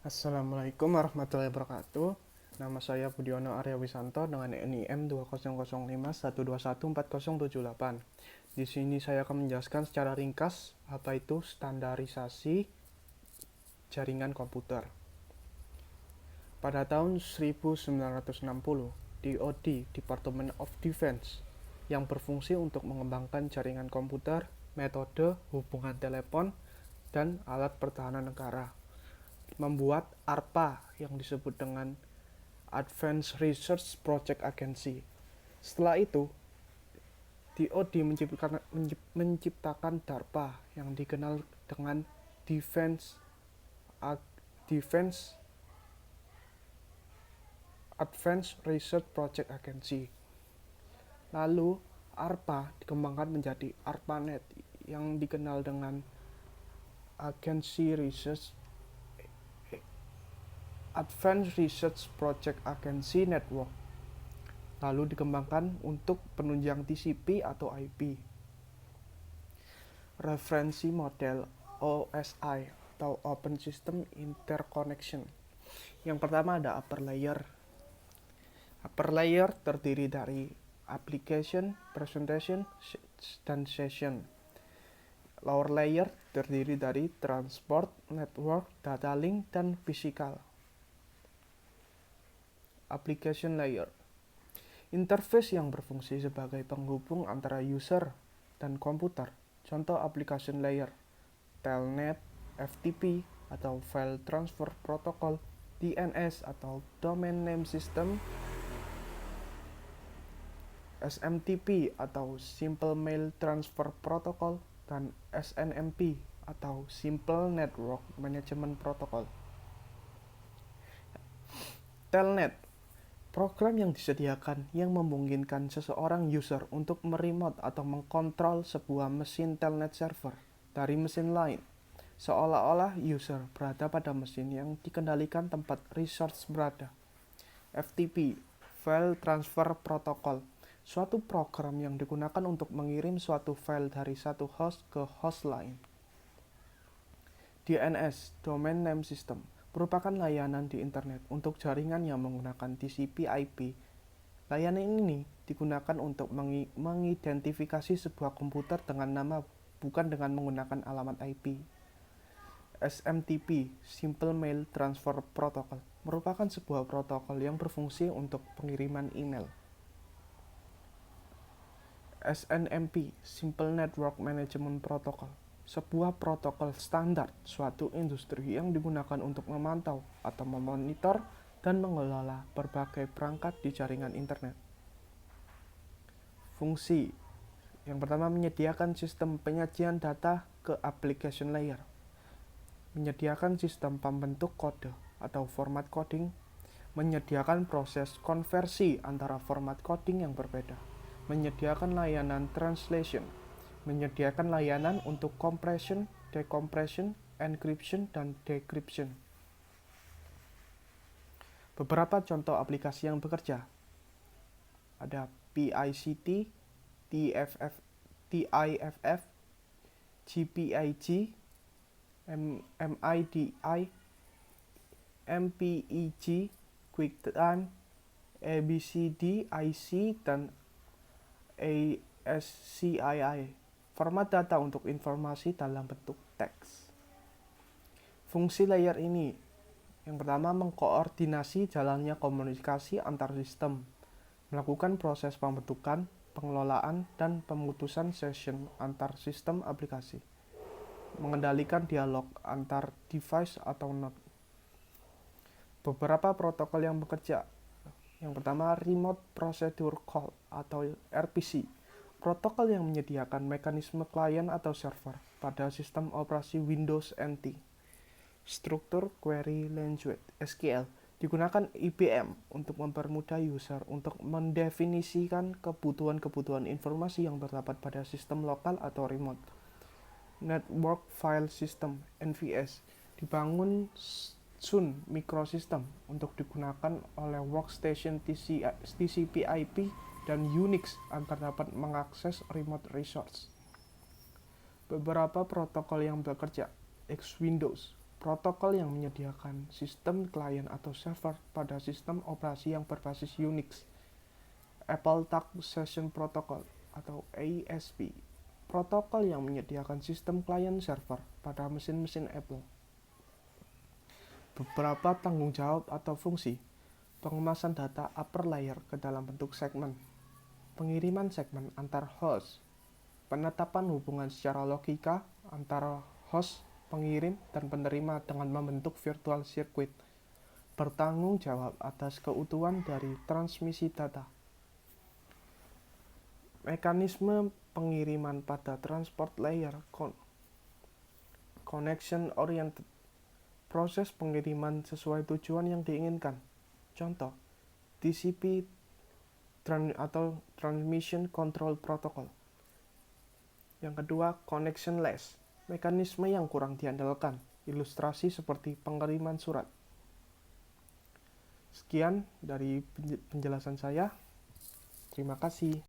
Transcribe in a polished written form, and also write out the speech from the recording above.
Assalamualaikum warahmatullahi wabarakatuh. Nama saya Budiono Arya Wisanto dengan NIM 200512140778. Di sini saya akan menjelaskan secara ringkas apa itu standarisasi jaringan komputer. Pada tahun 1960, DoD (Department of Defense) yang berfungsi untuk mengembangkan jaringan komputer, metode hubungan telepon, dan alat pertahanan negara, membuat ARPA yang disebut dengan Advanced Research Project Agency. Setelah itu, DoD menciptakan DARPA yang dikenal dengan Defense Advanced Research Project Agency. Lalu, ARPA dikembangkan menjadi ARPANET yang dikenal dengan Advanced Research Project Agency Network, lalu dikembangkan untuk penunjang TCP atau IP. Referensi model OSI atau Open System Interconnection. Yang pertama ada upper layer. Upper layer terdiri dari application, presentation, dan session. Lower layer terdiri dari transport, network, data link, dan physical. Application layer, interface yang berfungsi sebagai penghubung antara user dan komputer. Contoh application layer: Telnet, FTP atau File Transfer Protocol, DNS atau Domain Name System, SMTP atau Simple Mail Transfer Protocol, dan SNMP atau Simple Network Management Protocol. Telnet, program yang disediakan yang memungkinkan seseorang user untuk meremote atau mengkontrol sebuah mesin telnet server dari mesin lain, seolah-olah user berada pada mesin yang dikendalikan tempat resource berada. FTP, File Transfer Protocol, suatu program yang digunakan untuk mengirim suatu file dari satu host ke host lain. DNS, Domain Name System, merupakan layanan di internet untuk jaringan yang menggunakan TCP/IP. Layanan ini digunakan untuk mengidentifikasi sebuah komputer dengan nama, bukan dengan menggunakan alamat IP. SMTP, Simple Mail Transfer Protocol, merupakan sebuah protokol yang berfungsi untuk pengiriman email. SNMP, Simple Network Management Protocol, sebuah protokol standar suatu industri yang digunakan untuk memantau atau memonitor dan mengelola berbagai perangkat di jaringan internet. Fungsi yang pertama, menyediakan sistem penyajian data ke application layer, menyediakan sistem pembentuk kode atau format coding, menyediakan proses konversi antara format coding yang berbeda, menyediakan layanan translation, menyediakan layanan untuk compression, decompression, encryption, dan decryption. Beberapa contoh aplikasi yang bekerja ada PICT, TIFF, GPIG, MIDI, MPEG, QuickTime, ABCD, IC, dan ASCII. Format data untuk informasi dalam bentuk teks. Fungsi layer ini, yang pertama, mengkoordinasi jalannya komunikasi antar sistem, melakukan proses pembentukan, pengelolaan, dan pemutusan session antar sistem aplikasi, mengendalikan dialog antar device atau node. Beberapa protokol yang bekerja. Yang pertama, Remote Procedure Call atau RPC, protokol yang menyediakan mekanisme klien atau server pada sistem operasi Windows NT. Struktur Query Language (SQL) digunakan IBM untuk mempermudah user untuk mendefinisikan kebutuhan-kebutuhan informasi yang terdapat pada sistem lokal atau remote. Network File System (NFS) dibangun Sun Microsystem untuk digunakan oleh workstation TCP/IP dan Unix agar dapat mengakses remote resource. Beberapa protokol yang bekerja: X Windows, Protokol yang menyediakan sistem klien atau server pada sistem operasi yang berbasis Unix. Apple Task Session Protocol atau ASP. Protokol yang menyediakan sistem klien server pada mesin-mesin Apple. Beberapa tanggung jawab atau fungsi. Pengemasan data upper layer ke dalam bentuk segmen. Pengiriman segmen antar host. Penetapan hubungan secara logika antara host, pengirim, dan penerima dengan membentuk virtual circuit. Bertanggung jawab atas keutuhan dari transmisi data. Mekanisme pengiriman pada transport layer. Connection oriented. Proses pengiriman sesuai tujuan yang diinginkan. Contoh, TCP atau Transmission Control Protocol. Yang kedua, connectionless, mekanisme yang kurang diandalkan, ilustrasi seperti pengiriman surat. Sekian dari penjelasan saya. Terima kasih.